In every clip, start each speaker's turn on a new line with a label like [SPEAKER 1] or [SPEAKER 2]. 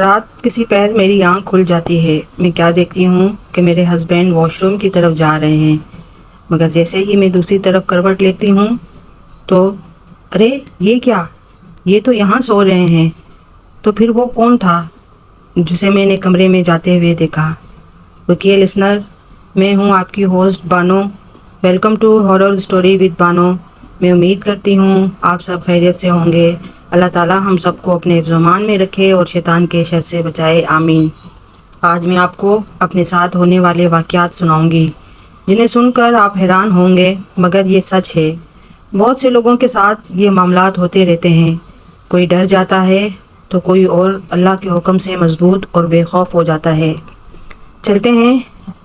[SPEAKER 1] رات کسی پیر میری آنکھ کھل جاتی ہے۔ میں کیا دیکھتی ہوں کہ میرے ہسبینڈ واش روم کی طرف جا رہے ہیں، مگر جیسے ہی میں دوسری طرف کروٹ لیتی ہوں تو ارے یہ کیا، یہ تو یہاں سو رہے ہیں۔ تو پھر وہ کون تھا جسے میں نے کمرے میں جاتے ہوئے دیکھا؟ رکیے لسنر، میں ہوں آپ کی host Bano. Welcome to horror story with Bano. میں امید کرتی ہوں آپ سب خیریت سے ہوں گے۔ اللہ تعالیٰ ہم سب کو اپنے حفظ و امان میں رکھے اور شیطان کے شر سے بچائے، آمین۔ آج میں آپ کو اپنے ساتھ ہونے والے واقعات سناؤں گی جنہیں سن کر آپ حیران ہوں گے، مگر یہ سچ ہے۔ بہت سے لوگوں کے ساتھ یہ معاملات ہوتے رہتے ہیں۔ کوئی ڈر جاتا ہے تو کوئی اور اللہ کے حکم سے مضبوط اور بے خوف ہو جاتا ہے۔ چلتے ہیں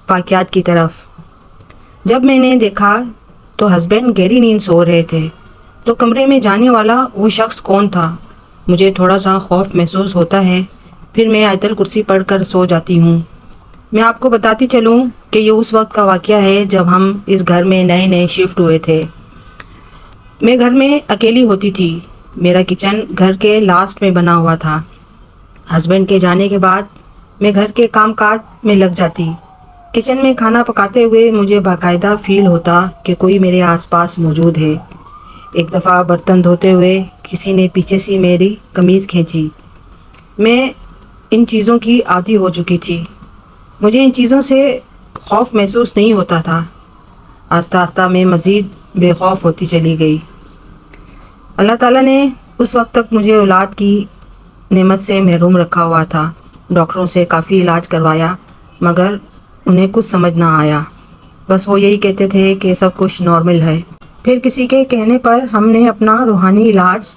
[SPEAKER 1] واقعات کی طرف۔ جب میں نے دیکھا تو ہسبینڈ گہری نیند سو رہے تھے، تو کمرے میں جانے والا وہ شخص کون تھا؟ مجھے تھوڑا سا خوف محسوس ہوتا ہے، پھر میں آیت الکرسی پڑھ کر سو جاتی ہوں۔ میں آپ کو بتاتی چلوں کہ یہ اس وقت کا واقعہ ہے جب ہم اس گھر میں نئے نئے شفٹ ہوئے تھے۔ میں گھر میں اکیلی ہوتی تھی۔ میرا کچن گھر کے لاسٹ میں بنا ہوا تھا۔ ہسبینڈ کے جانے کے بعد میں گھر کے کام کاج میں لگ جاتی۔ کچن میں کھانا پکاتے ہوئے مجھے باقاعدہ فیل ہوتا کہ کوئی میرے آس پاس موجود ہے۔ ایک دفعہ برتن دھوتے ہوئے کسی نے پیچھے سے میری قمیض کھینچی۔ میں ان چیزوں کی عادی ہو چکی تھی۔ مجھے ان چیزوں سے خوف محسوس نہیں ہوتا تھا۔ آہستہ آہستہ میں مزید بے خوف ہوتی چلی گئی۔ اللہ تعالیٰ نے اس وقت تک مجھے اولاد کی نعمت سے محروم رکھا ہوا تھا۔ ڈاکٹروں سے کافی علاج کروایا، مگر انہیں کچھ سمجھ نہ آیا۔ بس وہ یہی کہتے تھے کہ سب کچھ نارمل ہے۔ پھر کسی کے کہنے پر ہم نے اپنا روحانی علاج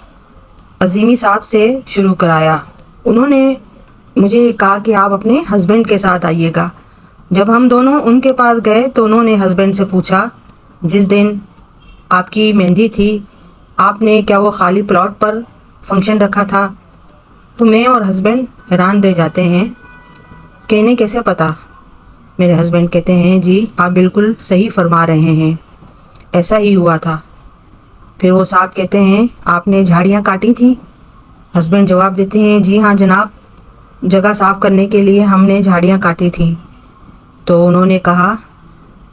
[SPEAKER 1] عظیمی صاحب سے شروع کرایا۔ انہوں نے مجھے کہا کہ آپ اپنے ہسبینڈ کے ساتھ آئیے گا۔ جب ہم دونوں ان کے پاس گئے تو انہوں نے ہسبینڈ سے پوچھا، جس دن آپ کی مہندی تھی آپ نے کیا وہ خالی پلاٹ پر فنکشن رکھا تھا؟ تو میں اور ہسبینڈ حیران رہ جاتے ہیں کہ انہیں کیسے پتا؟ میرے ہسبینڈ کہتے ہیں، جی آپ بالکل صحیح فرما رہے ہیں، ایسا ہی ہوا تھا۔ پھر وہ صاحب کہتے ہیں، آپ نے جھاڑیاں کاٹی تھیں؟ ہسبینڈ جواب دیتے ہیں، جی ہاں جناب، جگہ صاف کرنے کے لیے ہم نے جھاڑیاں کاٹی تھیں۔ تو انہوں نے کہا،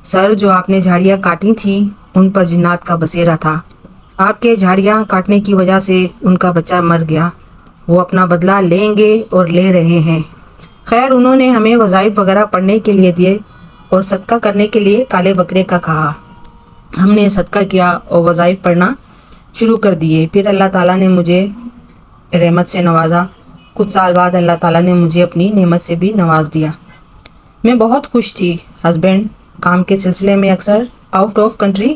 [SPEAKER 1] سر جو آپ نے جھاڑیاں کاٹی تھیں ان پر جنات کا بسیرا تھا۔ آپ کے جھاڑیاں کاٹنے کی وجہ سے ان کا بچہ مر گیا۔ وہ اپنا بدلہ لیں گے اور لے رہے ہیں۔ خیر انہوں نے ہمیں وظائف وغیرہ پڑھنے کے لیے دیے اور صدقہ کرنے کے لیے کالے بکرے کا کہا۔ ہم نے صدقہ کیا اور وظائف پڑھنا شروع کر دیے۔ پھر اللہ تعالیٰ نے مجھے رحمت سے نوازا۔ کچھ سال بعد اللہ تعالیٰ نے مجھے اپنی نعمت سے بھی نواز دیا۔ میں بہت خوش تھی۔ ہسبینڈ کام کے سلسلے میں اکثر آؤٹ آف کنٹری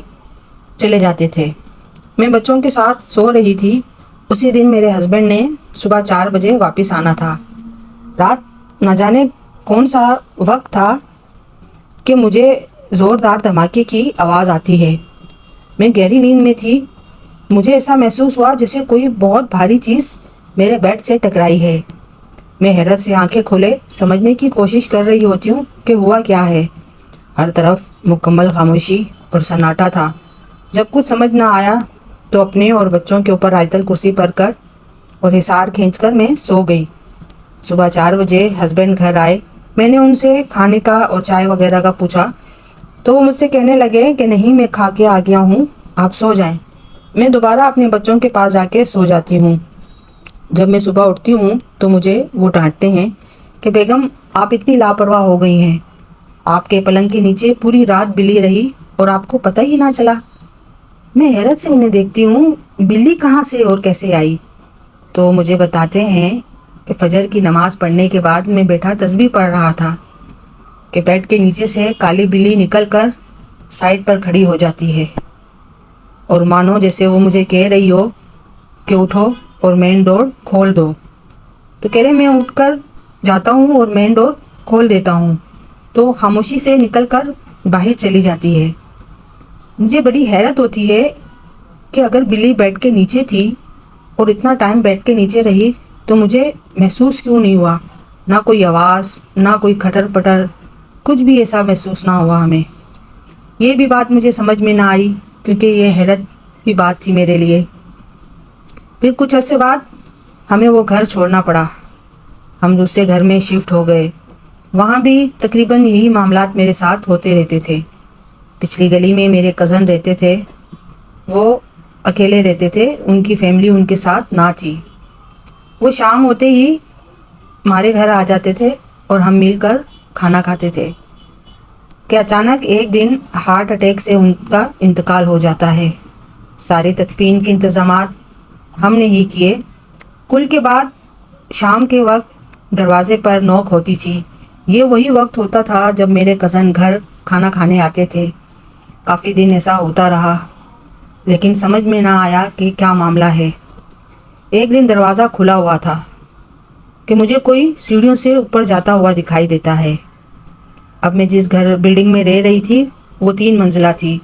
[SPEAKER 1] چلے جاتے تھے۔ میں بچوں کے ساتھ سو رہی تھی۔ اسی دن میرے ہسبینڈ نے صبح 4 بجے واپس آنا تھا۔ رات نہ جانے کون سا وقت تھا کہ مجھے زوردار دھماکے کی آواز آتی ہے۔ میں گہری نیند میں تھی۔ مجھے ایسا محسوس ہوا جیسے کوئی بہت بھاری چیز میرے بیڈ سے ٹکرائی ہے۔ میں حیرت سے آنکھیں کھولے سمجھنے کی کوشش کر رہی ہوتی ہوں کہ ہوا کیا ہے۔ ہر طرف مکمل خاموشی اور سناٹا تھا۔ جب کچھ سمجھ نہ آیا تو اپنے اور بچوں کے اوپر آیت الکرسی پڑھ کر اور حصار کھینچ کر میں سو گئی۔ صبح 4 بجے ہسبینڈ گھر آئے۔ میں نے ان سے کھانے کا اور چائے وغیرہ کا پوچھا تو وہ مجھ سے کہنے لگے کہ نہیں میں کھا کے آ گیا ہوں، آپ سو جائیں۔ میں دوبارہ اپنے بچوں کے پاس جا کے سو جاتی ہوں۔ جب میں صبح اٹھتی ہوں تو مجھے وہ ڈانٹتے ہیں کہ بیگم آپ اتنی لاپرواہ ہو گئی ہیں، آپ کے پلنگ کے نیچے پوری رات بلی رہی اور آپ کو پتہ ہی نہ چلا۔ میں حیرت سے انہیں دیکھتی ہوں، بلی کہاں سے اور کیسے آئی؟ تو مجھے بتاتے ہیں کہ فجر کی نماز پڑھنے کے بعد میں بیٹھا تسبیح پڑھ رہا تھا کہ بیڈ کے نیچے سے کالی بلی نکل کر سائڈ پر کھڑی ہو جاتی ہے اور مانو جیسے وہ مجھے کہہ رہی ہو کہ اٹھو اور مین ڈور کھول دو۔ تو کہہ رہے میں اٹھ کر جاتا ہوں اور مین ڈور کھول دیتا ہوں تو خاموشی سے نکل کر باہر چلی جاتی ہے۔ مجھے بڑی حیرت ہوتی ہے کہ اگر بلی بیڈ کے نیچے تھی اور اتنا ٹائم بیڈ کے نیچے رہی تو مجھے محسوس کیوں نہیں ہوا؟ نہ کوئی آواز، نہ کوئی کھٹر پٹر، کچھ بھی ایسا محسوس نہ ہوا ہمیں۔ یہ بھی بات مجھے سمجھ میں نہ آئی کیونکہ یہ حیرت کی بات تھی میرے لیے۔ پھر کچھ عرصے بعد ہمیں وہ گھر چھوڑنا پڑا۔ ہم دوسرے گھر میں شفٹ ہو گئے. وہاں بھی تقریباً یہی معاملات میرے ساتھ ہوتے رہتے تھے. پچھلی گلی میں میرے کزن رہتے تھے. وہ اکیلے رہتے تھے, ان کی فیملی ان کے ساتھ نہ تھی. وہ شام ہوتے ہی ہمارے گھر آ جاتے تھے اور ہم مل کر کھانا کھاتے تھے کہ اچانک ایک دن ہارٹ اٹیک سے ان کا انتقال ہو جاتا ہے. سارے تدفین کے انتظامات ہم نے ہی کیے. کل کے بعد شام کے وقت دروازے پر نوک ہوتی تھی. یہ وہی وقت ہوتا تھا جب میرے کزن گھر کھانا کھانے آتے تھے. کافی دن ایسا ہوتا رہا, لیکن سمجھ میں نہ آیا کہ کیا معاملہ ہے. ایک دن دروازہ کھلا ہوا تھا کہ مجھے کوئی سیڑھیوں سے اوپر جاتا ہوا دکھائی دیتا ہے. اب میں جس بلڈنگ میں رہ رہی تھی وہ 3 منزلہ تھی.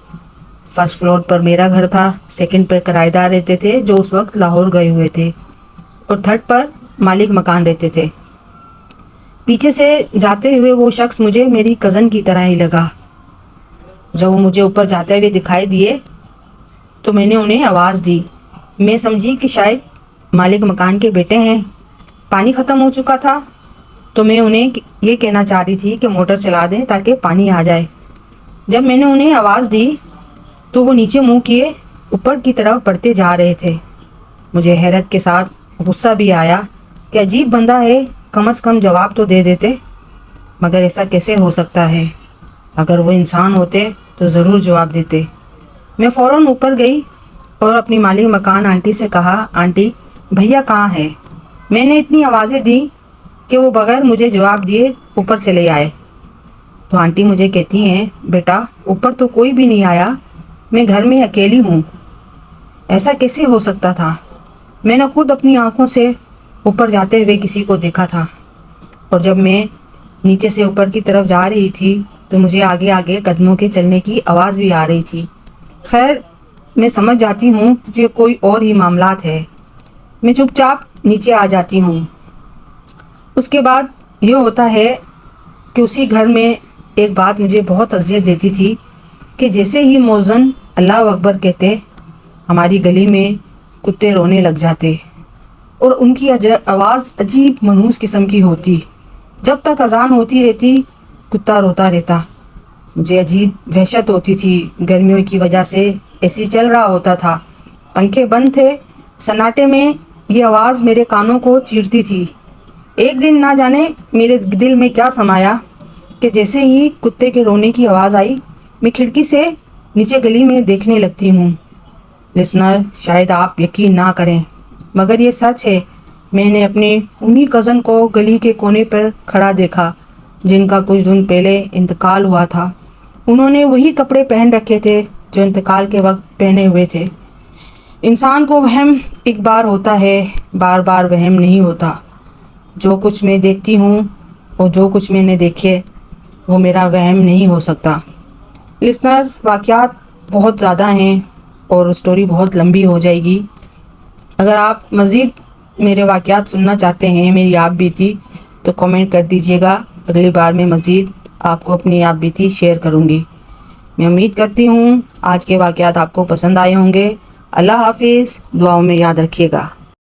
[SPEAKER 1] فرسٹ فلور پر میرا گھر تھا, سیکنڈ پر کرایہ دار رہتے تھے جو اس وقت لاہور گئے ہوئے تھے, اور تھرڈ پر مالک مکان رہتے تھے. پیچھے سے جاتے ہوئے وہ شخص مجھے میری کزن کی طرح ہی لگا. جب وہ مجھے اوپر جاتے ہوئے دکھائی دیے تو میں نے انہیں آواز دی. میں سمجھی کہ شاید مالک مکان کے بیٹے ہیں. پانی ختم ہو چکا تھا تو میں انہیں یہ کہنا چاہ رہی تھی کہ موٹر چلا دیں تاکہ پانی آ جائے. جب میں نے انہیں آواز دی تو وہ نیچے منہ کیے اوپر کی طرف بڑھتے جا رہے تھے. مجھے حیرت کے ساتھ غصہ بھی آیا کہ عجیب بندہ ہے, کم از کم جواب تو دے دیتے. مگر ایسا کیسے ہو سکتا ہے؟ اگر وہ انسان ہوتے تو ضرور جواب دیتے. میں فوراً اوپر گئی اور اپنی مالک مکان آنٹی سے کہا, آنٹی بھیا کہاں ہے؟ میں نے اتنی آوازیں دی کہ وہ بغیر مجھے جواب دیے اوپر چلے آئے. تو آنٹی مجھے کہتی ہیں, بیٹا اوپر تو کوئی بھی نہیں آیا, میں گھر میں اکیلی ہوں. ایسا کیسے ہو سکتا تھا؟ میں نے خود اپنی آنکھوں سے اوپر جاتے ہوئے کسی کو دیکھا تھا, اور جب میں نیچے سے اوپر کی طرف جا رہی تھی تو مجھے آگے آگے قدموں کے چلنے کی آواز بھی آ رہی تھی. خیر میں سمجھ جاتی ہوں کہ کوئی اور ہی معاملات ہے. میں چپ چاپ نیچے آ جاتی ہوں. اس کے بعد یہ ہوتا ہے کہ اسی گھر میں ایک بات مجھے بہت اذیت دیتی تھی کہ جیسے ہی مؤذن اللہ اکبر کہتے ہماری گلی میں کتے رونے لگ جاتے, اور ان کی آواز عجیب منحوس قسم کی ہوتی. جب تک اذان ہوتی رہتی کتا روتا رہتا. مجھے عجیب وحشت ہوتی تھی. گرمیوں کی وجہ سے اے سی چل رہا ہوتا تھا, پنکھے بند تھے. سناٹے میں یہ آواز میرے کانوں کو چیرتی تھی. ایک دن نہ جانے میرے دل میں کیا سمایا کہ جیسے ہی کتے کے رونے کی آواز آئی میں کھڑکی سے نیچے گلی میں دیکھنے لگتی ہوں. لسنر شاید آپ یقین نہ کریں مگر یہ سچ ہے. میں نے اپنے انہی کزن کو گلی کے کونے پر کھڑا دیکھا جن کا کچھ دن پہلے انتقال ہوا تھا. انہوں نے وہی کپڑے پہن رکھے تھے جو انتقال کے وقت پہنے ہوئے تھے. انسان کو وہم ایک بار ہوتا ہے, بار بار وہم نہیں ہوتا. جو کچھ میں دیکھتی ہوں اور جو کچھ میں نے دیکھے وہ میرا وہم نہیں ہو سکتا. لسنر واقعات بہت زیادہ ہیں اور سٹوری بہت لمبی ہو جائے گی. اگر آپ مزید میرے واقعات سننا چاہتے ہیں, میری آپ بیتی, تو کمنٹ کر دیجیے گا. اگلی بار میں مزید آپ کو اپنی آپ بیتی شیئر کروں گی. میں امید کرتی ہوں آج کے واقعات آپ کو پسند آئے ہوں گے. اللہ حافظ. دعاؤں میں یاد رکھیے گا.